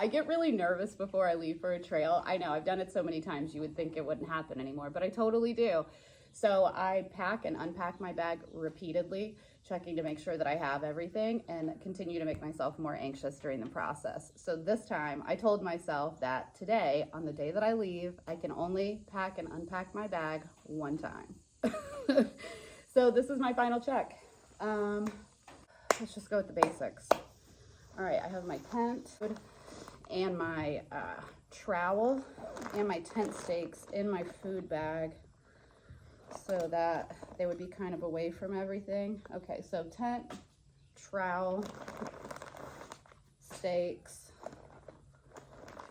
I get really nervous before I leave for a trail. I know, I've done it so many times, you would think it wouldn't happen anymore, but I totally do. So I pack and unpack my bag repeatedly, checking to make sure that I have everything and continue to make myself more anxious during the process. So this time I told myself that today, on the day that I leave, I can only pack and unpack my bag one time. So this is my final check. Let's just go with the basics. All right, I have my tent and my trowel and my tent stakes in my food bag so that they would be kind of away from everything. Okay, so tent, trowel, stakes,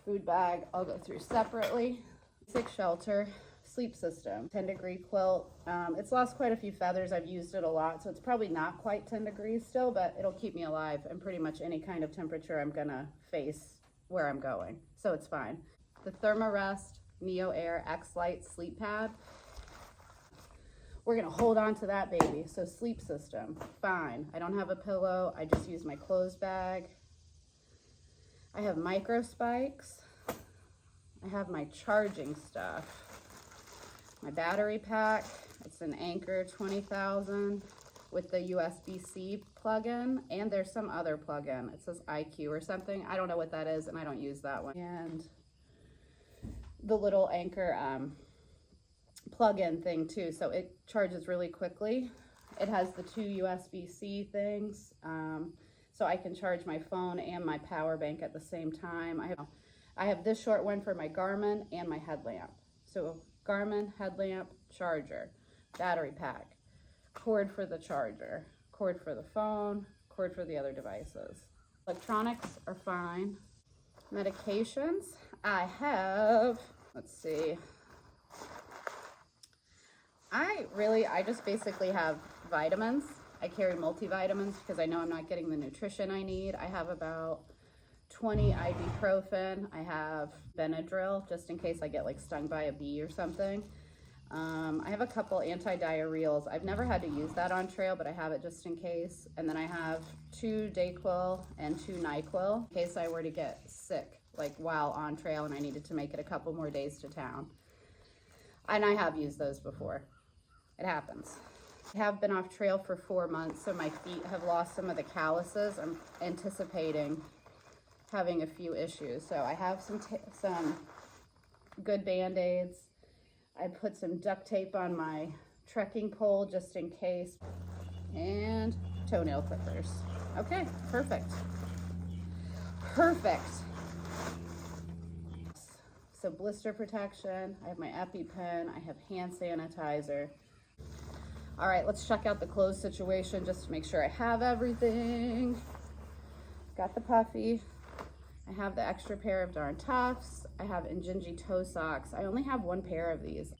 food bag, I'll go through separately. Basic shelter, sleep system, 10-degree quilt. It's lost quite a few feathers. I've used it a lot, so it's probably not quite 10 degrees still, but it'll keep me alive in pretty much any kind of temperature I'm gonna face where I'm going, so it's fine. The Thermarest Neo Air X Lite sleep pad. We're gonna hold on to that baby. So sleep system, fine. I don't have a pillow, I just use my clothes bag. I have micro spikes. I have my charging stuff. My battery pack, it's an Anchor 20,000 with the USB-C plug-in, and there's some other plug-in. It says IQ or something. I don't know what that is, and I don't use that one. And the little Anchor plug-in thing too, so it charges really quickly. It has the two USB-C things, so I can charge my phone and my power bank at the same time. I have this short one for my Garmin and my headlamp. So Garmin, headlamp, charger, battery pack, cord for the charger, cord for the phone, cord for the other devices. Electronics are fine. Medications, I have, let's see. I just basically have vitamins. I carry multivitamins because I know I'm not getting the nutrition I need. I have about 20 ibuprofen. I have Benadryl just in case I get like stung by a bee or something. I have a couple anti-diarrheals. I've never had to use that on trail, but I have it just in case. And then I have 2 Dayquil and 2 NyQuil in case I were to get sick, like while on trail and I needed to make it a couple more days to town. And I have used those before. It happens. I have been off trail for 4 months, so my feet have lost some of the calluses. I'm anticipating having a few issues. So I have some good Band-Aids. I put some duct tape on my trekking pole just in case, and toenail clippers. Okay, perfect. Perfect. So blister protection, I have my EpiPen, I have hand sanitizer. All right, let's check out the clothes situation just to make sure I have everything. Got the puffy. I have the extra pair of Darn Toughs. I have Injinji toe socks. I only have 1 pair of these.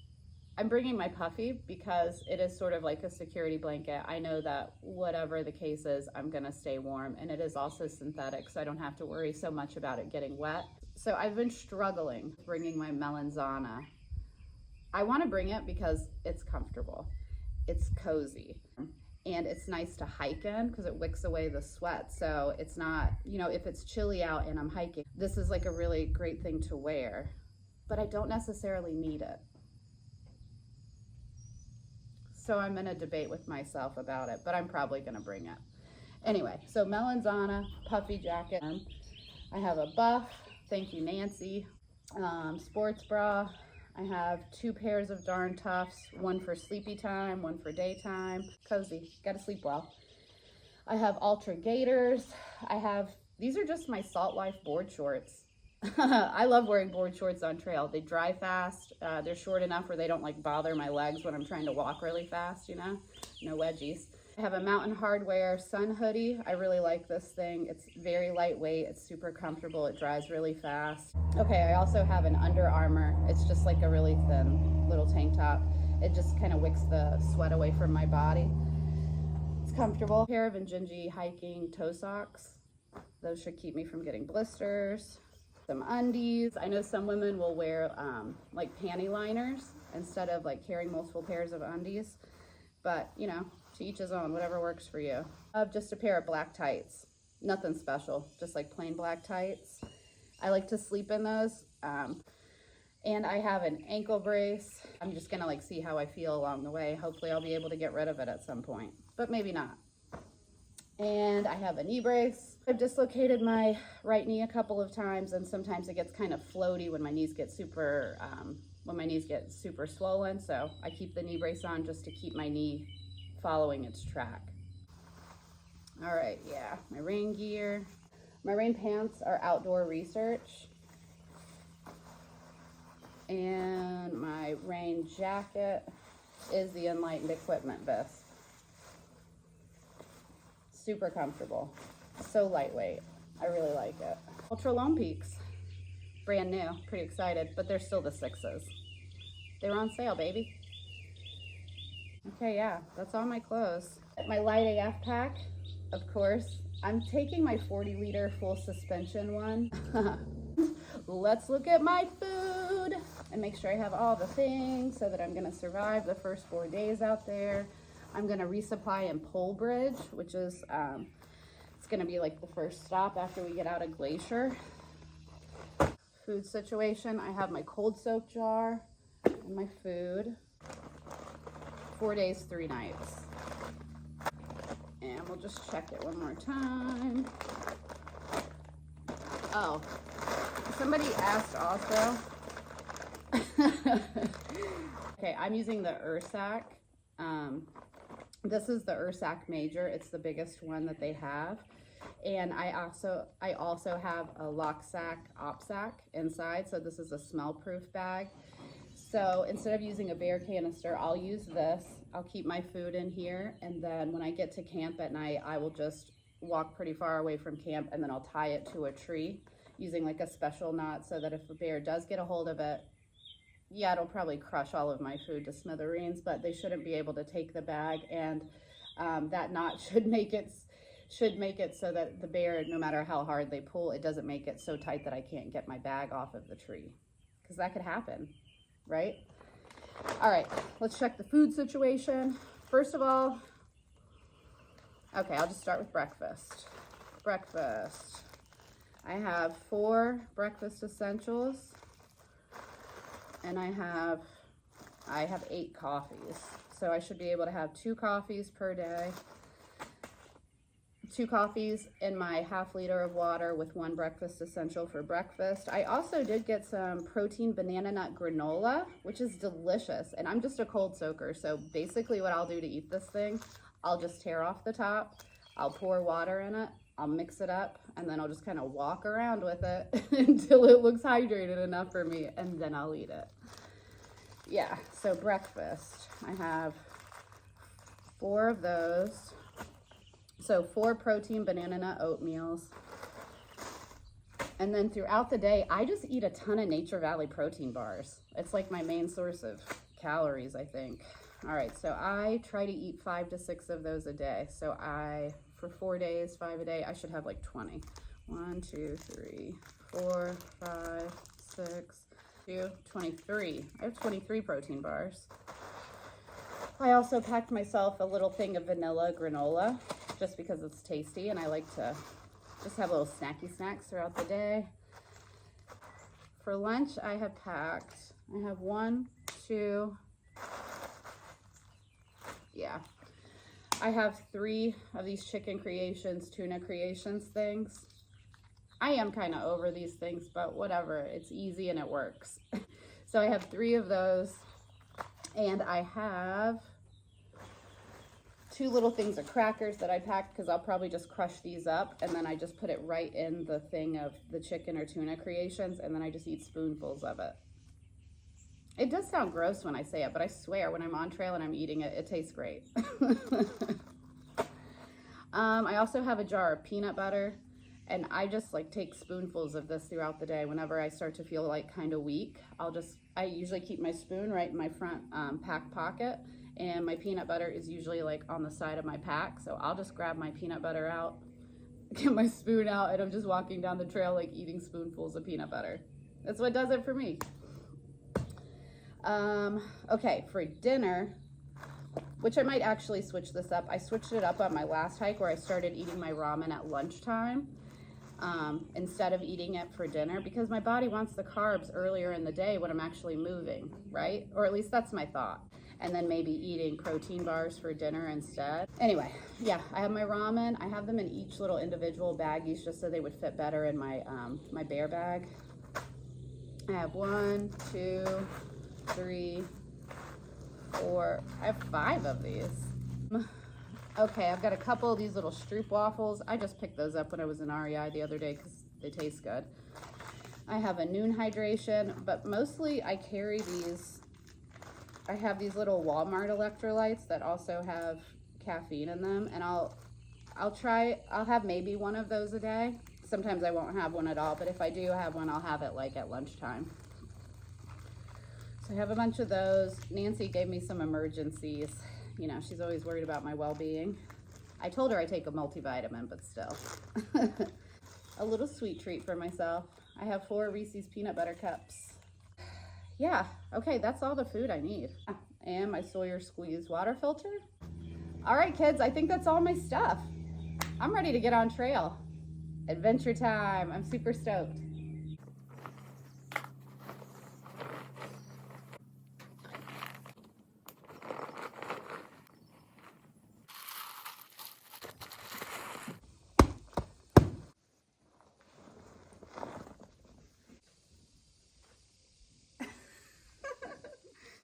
I'm bringing my puffy because it is sort of like a security blanket. I know that whatever the case is, I'm gonna stay warm, and it is also synthetic, so I don't have to worry so much about it getting wet. So I've been struggling bringing my Melanzana. I wanna bring it because it's comfortable. It's cozy. And it's nice to hike in because it wicks away the sweat. So it's not, if it's chilly out and I'm hiking, this is like a really great thing to wear, but I don't necessarily need it. So I'm in a debate with myself about it, but I'm probably gonna bring it. Anyway, so Melanzana, puffy jacket. I have a Buff, thank you Nancy, sports bra. I have 2 pairs of Darn Toughs, 1 for sleepy time, 1 for daytime. Cozy, gotta sleep well. I have Ultra Gaiters. These are just my Salt Life board shorts. I love wearing board shorts on trail. They dry fast. They're short enough where they don't like bother my legs when I'm trying to walk really fast, no wedgies. I have a Mountain Hardwear sun hoodie. I really like this thing. It's very lightweight. It's super comfortable. It dries really fast. Okay, I also have an Under Armour. It's just like a really thin little tank top. It just kind of wicks the sweat away from my body. It's comfortable. A pair of Injinji hiking toe socks. Those should keep me from getting blisters. Some undies. I know some women will wear like panty liners instead of like carrying multiple pairs of undies, but to each his own, whatever works for you. I have just a pair of black tights, nothing special, just like plain black tights. I like to sleep in those. And I have an ankle brace. I'm just gonna like see how I feel along the way. Hopefully I'll be able to get rid of it at some point, but maybe not. And I have a knee brace. I've dislocated my right knee a couple of times, and sometimes it gets kind of floaty when my knees get super swollen. So I keep the knee brace on just to keep my knee following its track. All right, yeah, my rain gear. My rain pants are Outdoor Research. And my rain jacket is the Enlightened Equipment vest. Super comfortable, so lightweight. I really like it. Ultra Lone Peaks, brand new, pretty excited, but they're still the 6s. They were on sale, baby. Okay, yeah, that's all my clothes. My light AF pack, of course. I'm taking my 40-liter full suspension one. Let's look at my food and make sure I have all the things so that I'm gonna survive the first 4 days out there. I'm gonna resupply in Polebridge, which is, it's gonna be like the first stop after we get out of Glacier. Food situation, I have my cold soak jar and my food. 4 days, 3 nights. And we'll just check it one more time. Oh, somebody asked also. Okay, I'm using the Ursac. This is the Ursac Major. It's the biggest one that they have. And I also have a Locksac OpSac inside. So this is a smell-proof bag. So instead of using a bear canister, I'll use this. I'll keep my food in here. And then when I get to camp at night, I will just walk pretty far away from camp, and then I'll tie it to a tree using like a special knot so that if a bear does get a hold of it, yeah, it'll probably crush all of my food to smithereens, but they shouldn't be able to take the bag. And that knot should make it so that the bear, no matter how hard they pull, it doesn't make it so tight that I can't get my bag off of the tree, because that could happen, right? All right, let's check the food situation. First of all, okay, I'll just start with breakfast. Breakfast. I have 4 breakfast essentials, and I have 8 coffees. So I should be able to have 2 coffees per day. 2 coffees in my ½ liter of water with 1 breakfast essential for breakfast. I also did get some protein banana nut granola, which is delicious. And I'm just a cold soaker. So basically what I'll do to eat this thing, I'll just tear off the top. I'll pour water in it. I'll mix it up, and then I'll just kind of walk around with it until it looks hydrated enough for me, and then I'll eat it. Yeah, so breakfast. I have 4 of those. So 4 protein banana nut oatmeals. And then throughout the day, I just eat a ton of Nature Valley protein bars. It's like my main source of calories, I think. All right, so I try to eat 5 to 6 of those a day. So for 4 days, 5 a day, I should have like 20. 1, 2, 3, 4, 5, 6, 2, 23. I have 23 protein bars. I also packed myself a little thing of vanilla granola just because it's tasty, and I like to just have little snacky snacks throughout the day. For lunch, I have 1, 2, yeah. I have 3 of these chicken creations, tuna creations things. I am kind of over these things, but whatever. It's easy and it works. So I have 3 of those, and I have 2 little things of crackers that I packed because I'll probably just crush these up, and then I just put it right in the thing of the chicken or tuna creations, and then I just eat spoonfuls of it. It does sound gross when I say it, but I swear when I'm on trail and I'm eating it, it tastes great. I also have a jar of peanut butter, and I just like take spoonfuls of this throughout the day. Whenever I start to feel like kind of weak, I usually keep my spoon right in my front pack pocket, and my peanut butter is usually like on the side of my pack. So I'll just grab my peanut butter out, get my spoon out, and I'm just walking down the trail like eating spoonfuls of peanut butter. That's what does it for me. Okay, for dinner, which I might actually switch this up. I switched it up on my last hike where I started eating my ramen at lunchtime. instead of eating it for dinner, because my body wants the carbs earlier in the day when I'm actually moving, right? Or at least that's my thought. And then maybe eating protein bars for dinner instead. Anyway, yeah, I have my ramen. I have them in each little individual baggies just so they would fit better in my my bear bag. I have 1, 2, 3, 4, I have 5 of these. Okay, I've got a couple of these little Stroop waffles. I just picked those up when I was in REI the other day because they taste good. I have a noon hydration, but mostly I carry these. I have these little Walmart electrolytes that also have caffeine in them, and I'll have maybe one of those a day. Sometimes I won't have one at all, but if I do have one, I'll have it like at lunchtime. So I have a bunch of those. Nancy gave me some emergencies. You know, she's always worried about my well-being. I told her I take a multivitamin, but still. A little sweet treat for myself. I have 4 Reese's peanut butter cups. Yeah, okay, that's all the food I need. And my Sawyer squeeze water filter. All right, kids, I think that's all my stuff. I'm ready to get on trail. Adventure time. I'm super stoked.